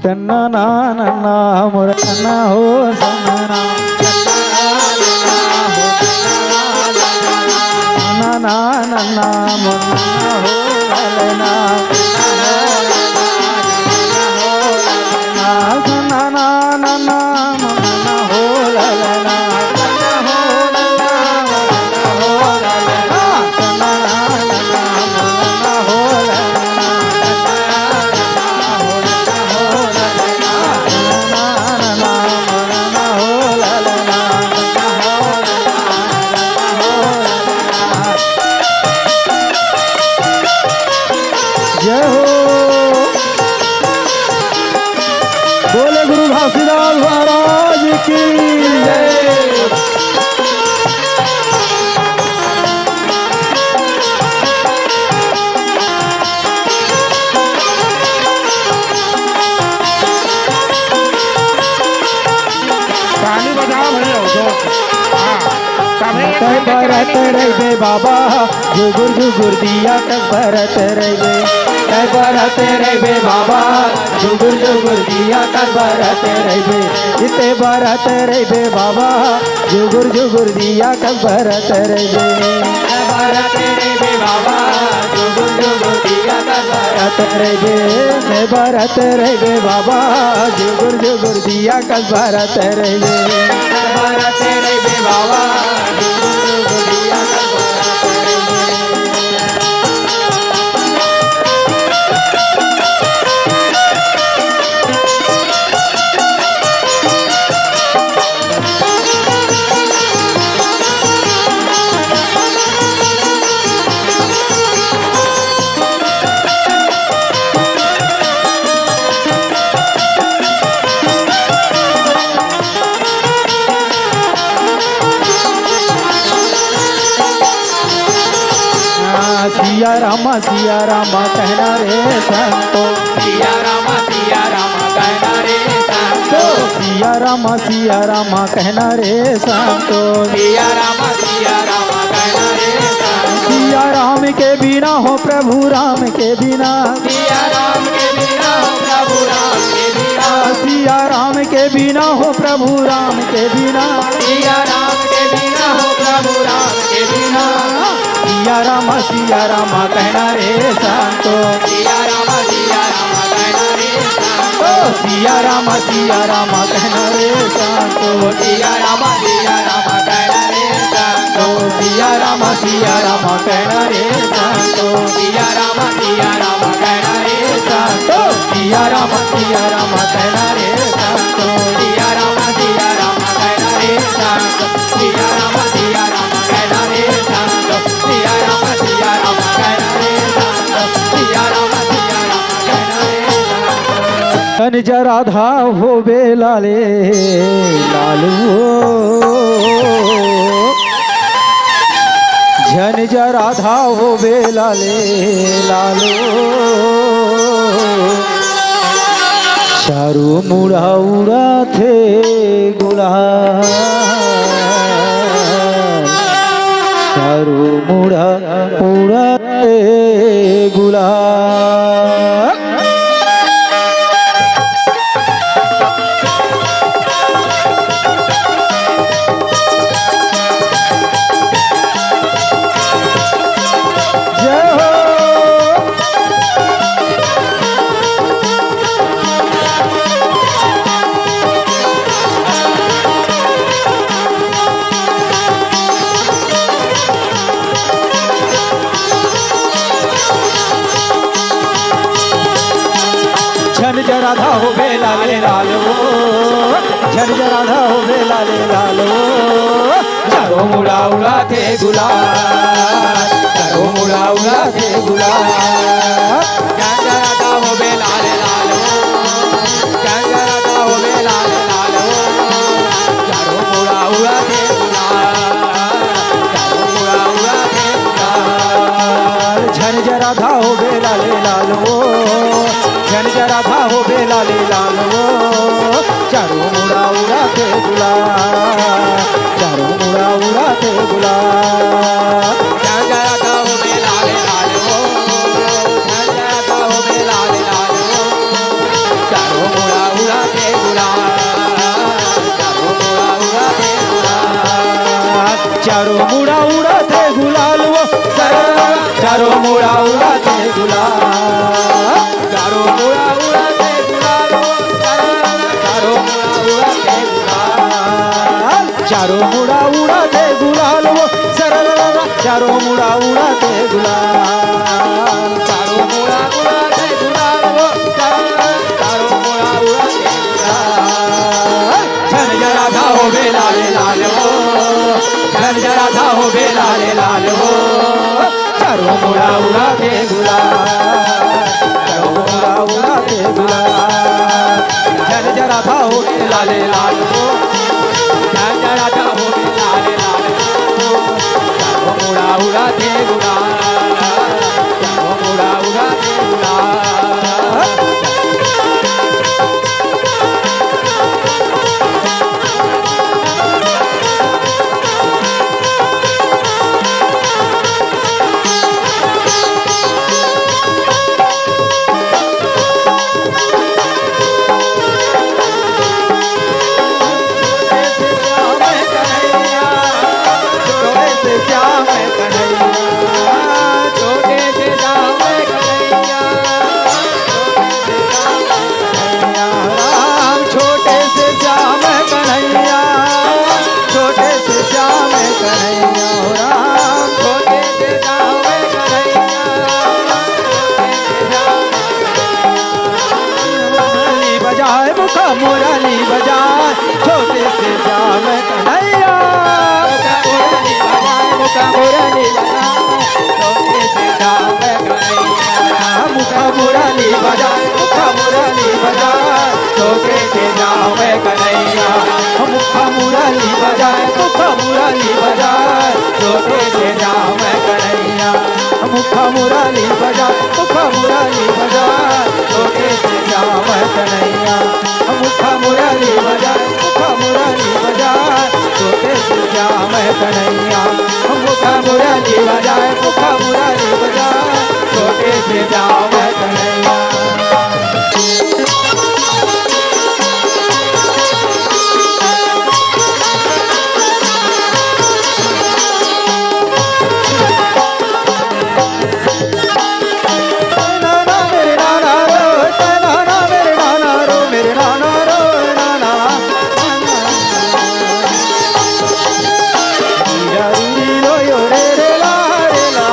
तन्ना ना नन्ना मोर तन्ना हो सन्ना ना ना नन्ना मोर तन्ना हो ललना सन्ना ना नन्ना मोर तन्ना हो ललना बोले गुरु घासीदास महाराज की जय। ताली बजाओ भैया जो तय भरत रे बाबा जुगुर दिया तक भरत रे तय भरत रे बाबा जुगुर दिया तक भरत रे इते भरत रे बाबा जुगुर दिया तक भरत रे भरत रे बाबा जुगुर दिया तक भरत रे भरत रे बाबा जुगुर दिया तक भरत रे भरत रे बाबा सिया रामा कहना रे संतो सिया रामा कहना रे संतो सिया रामा कहना रे संतो सिया रामा कहना रे संतो सिया राम के बिना हो प्रभु राम के बिना सिया राम के बिना हो प्रभु राम के बिना सिया राम के बिना हो प्रभु राम के बिना सिया राम के बिना हो प्रभु राम के बिना सिया रामा कहना रे संतो सिया रामा कहना रे संतो सिया रामा कहना रे संतो सिया रामा कहना रे संतो सिया रामा कहना रे संतो सिया रामा कहना रे सिया संतो रामा कहना रे संतो सिया रामा कहना रे संतो सिया रामा कहना रे संतो सिया रामा कहना रे संतो सिया रामा कहना रे संतो धन राधा हो बे लाले लालू झन राधा हो बे लाले लालो चारू मुड़ा उड़ा थे गुलाल चारू मुड़ा उड़ा थे गुलाल राधा हो बे लाले लालो झन राधा हो बे लाले लालो चारों मुड़ा उड़ा थे गुलाल चारों मुड़ा उड़ा थे गुलाल झन राधा हो बे लाले लालो झन राधा हो बे लाले लालो चारों मुड़ा उड़ा थे गुलाल चारों मुड़ा उड़ा थे गुलाल झन राधा हो बे लाले लालो झन राधा हो बे लाले लालो चारों मुड़ा उड़ा थे गुलाल चारों मुड़ा उड़ा थे गुलाल झन राधा हो बे लाले लालो झन राधा हो बे लाले लालो चारों मुड़ा चारों मुड़ा उड़ाते गुलाल वो चारों मुड़ा उड़ाते गुलाल चारों मुड़ा उड़ाते गुलाल वो चारों मुड़ा उड़ाते गुलाल चारों मुड़ा उड़ाते गुलाल वो चारों मुड़ा उड़ाते गुलाल चारों मुड़ा उड़ाते गुलाल वो चारों मुड़ा उड़ाते गुलाल छन जरा था हो बे लाले लाल वो छन जरा था हो बे लाले लाल वो चारों मुड़ा उड़ाते गुलाल चारों मुड़ा उड़ाते गुलाल छन जरा था हो बे लाले लाल वो छन जरा था हो बे लाले लाल वो चारों मुड़ा उड़ाते गुलाल चारों मुड़ा उड़ाते गुलाल श्याम कन्हैया छोटे से श्याम कन्हैया राम छोटे से श्याम कन्हैया छोटे से श्याम कन्हैया राम छोटे से श्याम कन्हैया मुरली बजाए मुखा मुरली बजाए छोटे से श्याम कन्हैया मुरली बजाए छोटे से श्याम कन्हैया मुखा मुरली बजाए मुखा मुरली बजाए छोटे से श्याम कन्हैया मुखा मुरली बजाए मुखा मुरली बजाए छोटे से श्याम कन्हैया मुखा मुरली बजाए मुखा मुरली बजाए छोटे से श्याम कन्हैया मुखा मुरली बजाए मुखा मुरली बजाए छोटे से श्याम कन्हैया मुखा मुरली बजाए मुखा मुरली बजाए छोटे से श्याम कन्हैया नाना मेरे नाना रो नाना मेरे नाना रो मेरे नाना रो नाना रो यो रे रे ला रे ला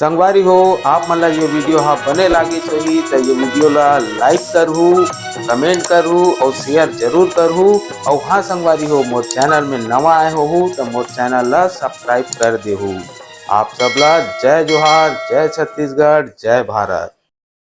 संगवारी हो आप मन ला ये वीडियो हा बने लागिस होही तो ये वीडियो ला लाइक करहू, कमेंट करहू और शेयर जरूर करहू। और हाँ संगवारी हो मोर चैनल में नवा आए हो तो मोर चैनल ला सब्सक्राइब कर देहू। आप सबला जय जोहार, जय छत्तीसगढ़, जय भारत।